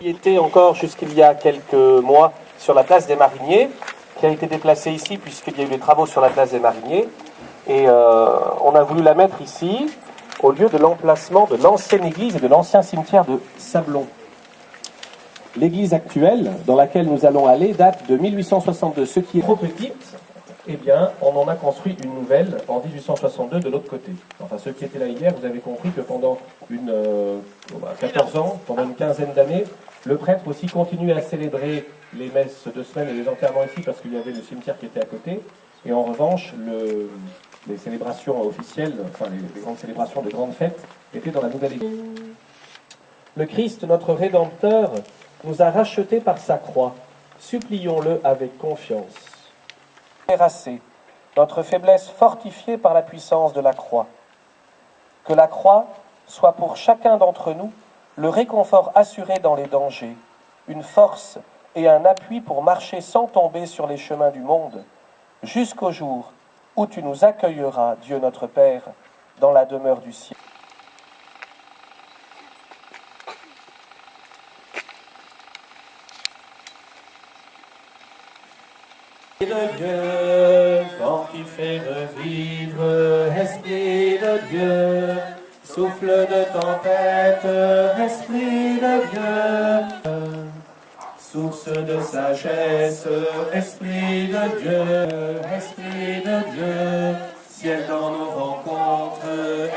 Il était encore jusqu'il y a quelques mois sur la place des Mariniers, qui a été déplacée ici puisqu'il y a eu des travaux sur la place des Mariniers. Et on a voulu la mettre ici, au lieu de l'emplacement de l'ancienne église et de l'ancien cimetière de Sablons. L'église actuelle, dans laquelle nous allons aller, date de 1862. Ce qui est trop petite, eh bien, on en a construit une nouvelle en 1862 de l'autre côté. Enfin, ceux qui étaient là hier, vous avez compris que pendant 14 ans, pendant une quinzaine d'années, le prêtre aussi continuait à célébrer les messes de semaine et les enterrements ici parce qu'il y avait le cimetière qui était à côté. Et en revanche, les célébrations officielles, enfin les grandes célébrations de grandes fêtes, étaient dans la nouvelle église. Le Christ, notre Rédempteur, nous a rachetés par sa croix. Supplions-le avec confiance. Terrassé, notre faiblesse fortifiée par la puissance de la croix. Que la croix soit pour chacun d'entre nous le réconfort assuré dans les dangers, une force et un appui pour marcher sans tomber sur les chemins du monde, jusqu'au jour où tu nous accueilleras, Dieu notre Père, dans la demeure du ciel. De Dieu, vent qui fait revivre, esprit de Dieu, souffle de tempête, esprit de Dieu, source de sagesse, esprit de Dieu, ciel dans nos rencontres,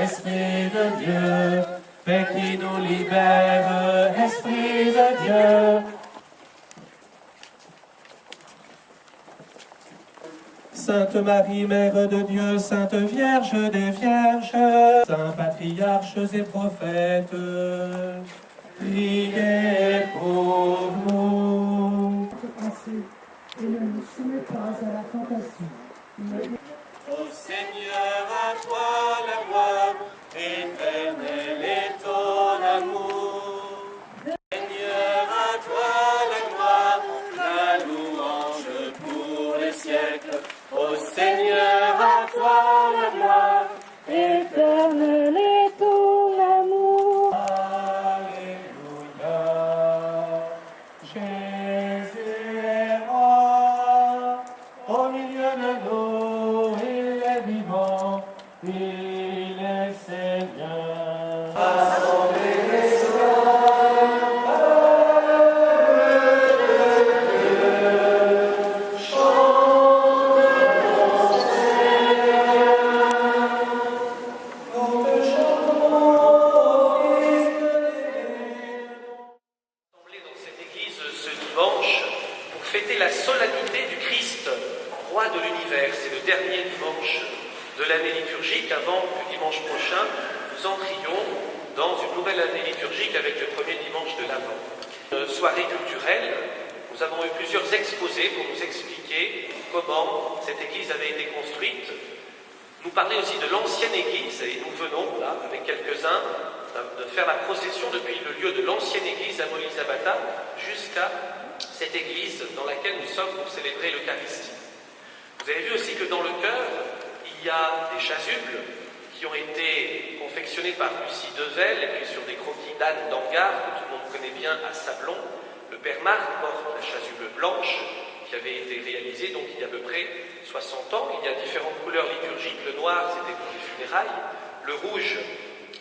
esprit de Dieu, paix qui nous libère, esprit de Dieu. Sainte Marie, Mère de Dieu, Sainte Vierge des Vierges, Saints patriarches et prophètes, priez pour nous. Et ne nous soumets pas à la tentation. Ô Seigneur, à toi la gloire, éternel est ton amour. Seigneur, à toi la gloire, la louange pour les siècles. Ô Seigneur, à toi la gloire, Éternel est ton amour. Alléluia. Jésus est roi, au milieu de nous, il est vivant, il est Seigneur. Assemblée des fêter la solennité du Christ, roi de l'univers. C'est le dernier dimanche de l'année liturgique. Avant que dimanche prochain, nous entrions dans une nouvelle année liturgique avec le premier dimanche de l'Avent. Soirée culturelle, nous avons eu plusieurs exposés pour nous expliquer comment cette église avait été construite. Nous parler aussi de l'ancienne église, et nous venons là, avec quelques-uns, de faire la procession depuis le lieu de l'ancienne église à Molisabata jusqu'à cette église dans laquelle nous sommes pour célébrer l'Eucharistie. Vous avez vu aussi que dans le chœur, il y a des chasubles qui ont été confectionnés par Lucie Devel, et puis sur des croquis d'Anne d'Angard, que tout le monde connaît bien à Sablons. Le père Marc porte la chasuble blanche, qui avait été réalisée donc il y a à peu près 60 ans. Il y a différentes couleurs liturgiques. Le noir, c'était pour les funérailles. Le rouge,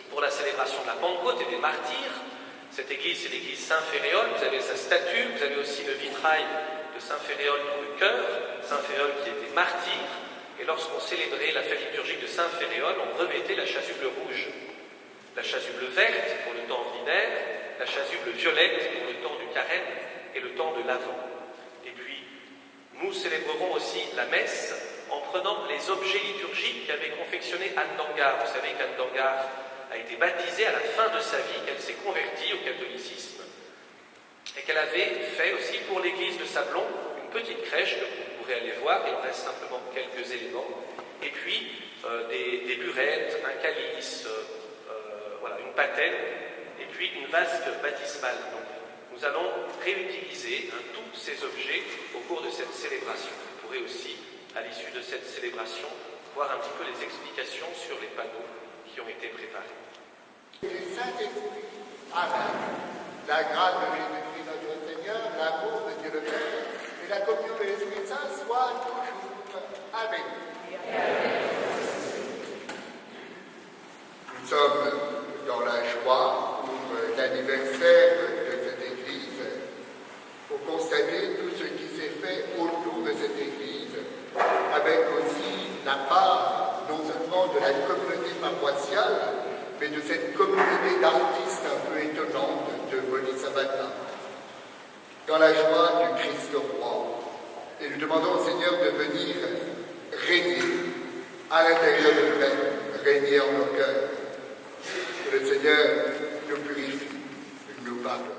pour la célébration de la Pentecôte et des martyrs. Cette église, c'est l'église Saint-Féréol. Vous avez sa statue, vous avez aussi le vitrail de Saint-Féréol pour le chœur. Saint-Féréol qui était martyr. Et lorsqu'on célébrait la fête liturgique de Saint-Féréol, on revêtait la chasuble rouge, la chasuble verte pour le temps ordinaire, la chasuble violette pour le temps du carême et le temps de l'Avent. Et puis, nous célébrerons aussi la messe en prenant les objets liturgiques qu'avait confectionné Anne d'Angard. Vous savez qu'Anne d'Angard a été baptisée à la fin de sa vie, qu'elle s'est convertie au catholicisme et qu'elle avait fait aussi pour l'église de Sablons une petite crèche que vous pourrez aller voir. Il en reste simplement quelques éléments. Et puis des burettes, un calice, voilà, une patène et puis une vasque baptismale. Donc nous allons réutiliser tous ces objets au cours de cette célébration. Vous pourrez aussi, à l'issue de cette célébration, voir un petit peu les explications sur les panneaux qui ont été préparés. Du Saint-Esprit. Amen. La grâce de Jésus-Christ notre Seigneur, l'amour de Dieu le Père et la communion de l'Esprit Saint soient toujours avec nous. Nous sommes dans la joie pour l'anniversaire de cette Église, pour constater tout ce qui s'est fait autour de cette Église, avec aussi la part non seulement de la communauté paroissiale, mais de cette communauté d'artistes un peu étonnante de Boni-Sabata, dans la joie du Christ roi. Et nous demandons au Seigneur de venir régner à l'intérieur de nous-mêmes, régner en nos cœurs. Que le Seigneur nous purifie, nous pardonne.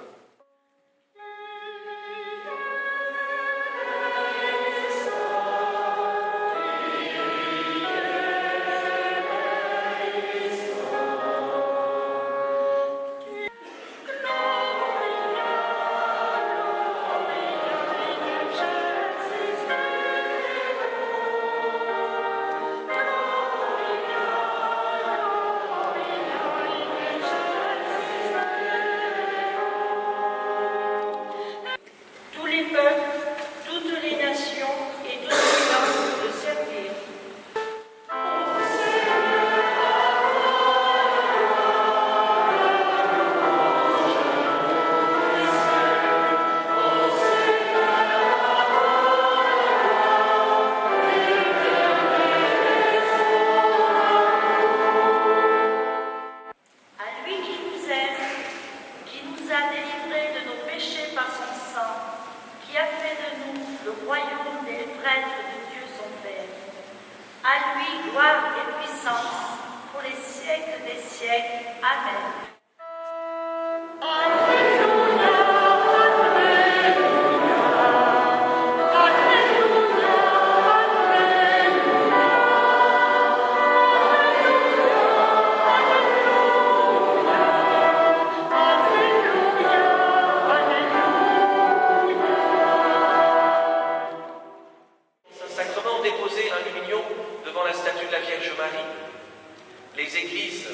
Les églises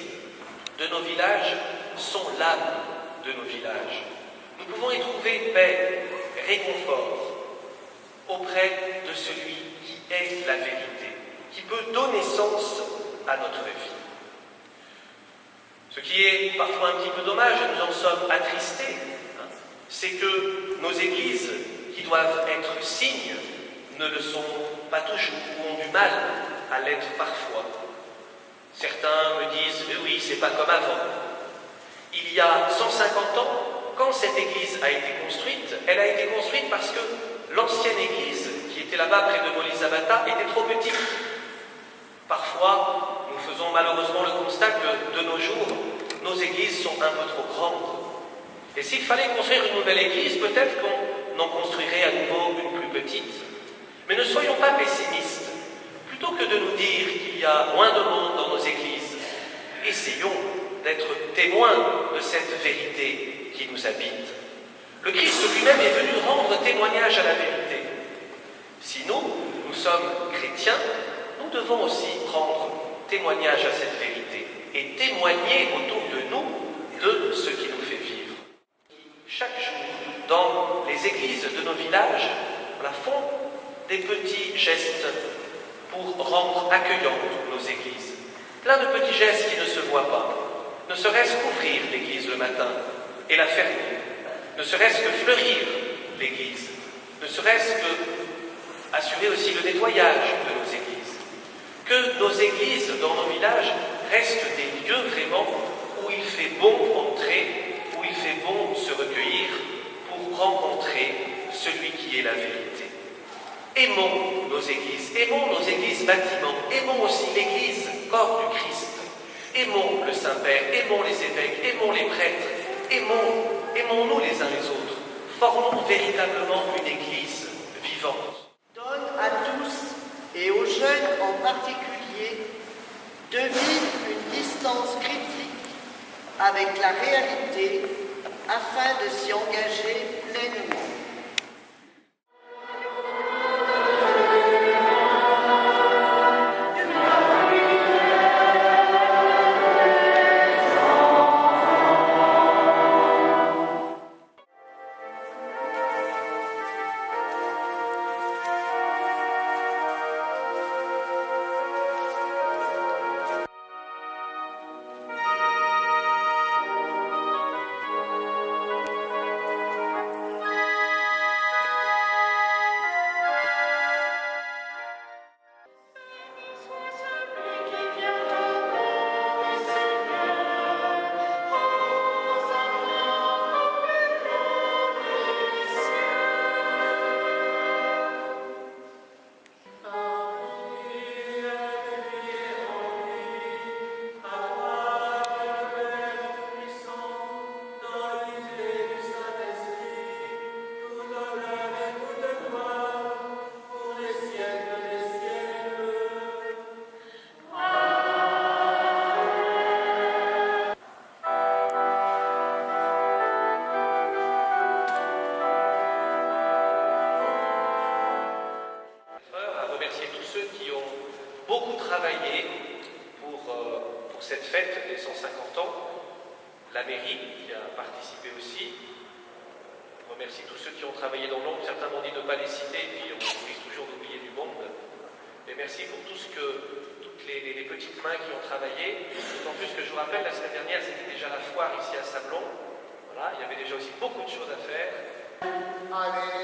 de nos villages sont l'âme de nos villages. Nous pouvons y trouver paix, réconfort auprès de celui qui est la vérité, qui peut donner sens à notre vie. Ce qui est parfois un petit peu dommage, et nous en sommes attristés, c'est que nos églises, qui doivent être signes, ne le sont pas toujours, ou ont du mal à l'être parfois. Certains me disent « oui, c'est pas comme avant ». Il y a 150 ans, quand cette église a été construite, elle a été construite parce que l'ancienne église, qui était là-bas près de Boni-Sabata, était trop petite. Parfois, nous faisons malheureusement le constat que, de nos jours, nos églises sont un peu trop grandes. Et s'il fallait construire une nouvelle église, peut-être qu'on en construirait à nouveau une plus petite. Mais ne soyons pas pessimistes. Plutôt que de nous dire qu'il y a moins de monde dans nos églises, essayons d'être témoins de cette vérité qui nous habite. Le Christ lui-même est venu rendre témoignage à la vérité. Si nous sommes chrétiens, nous devons aussi rendre témoignage à cette vérité et témoigner autour de nous de ce qui nous fait vivre. Chaque jour, dans les églises de nos villages, font des petits gestes pour rendre accueillantes nos églises. Plein de petits gestes qui ne se voient pas. Ne serait-ce qu'ouvrir l'église le matin et la fermer. Ne serait-ce que fleurir l'église. Ne serait-ce que assurer aussi le nettoyage de nos églises. Que nos églises dans nos villages restent des lieux vraiment où il fait bon entrer, où il fait bon se recueillir pour rencontrer celui qui est la vérité. Aimons nos églises bâtiments, aimons aussi l'église, corps du Christ. Aimons le Saint-Père, aimons les évêques, aimons les prêtres, aimons-nous les uns les autres. Formons véritablement une église vivante. Donne à tous, et aux jeunes en particulier, de vivre une distance critique avec la réalité afin de s'y engager fête des 150 ans. La mairie qui a participé aussi. Je remercie tous ceux qui ont travaillé dans l'ombre. Certains m'ont dit de ne pas les citer, puis on risque toujours d'oublier du monde. Mais merci pour toutes les petites mains qui ont travaillé. D'autant plus que je vous rappelle, la semaine dernière, c'était déjà la foire ici à Sablon. Voilà, il y avait déjà aussi beaucoup de choses à faire. Allez,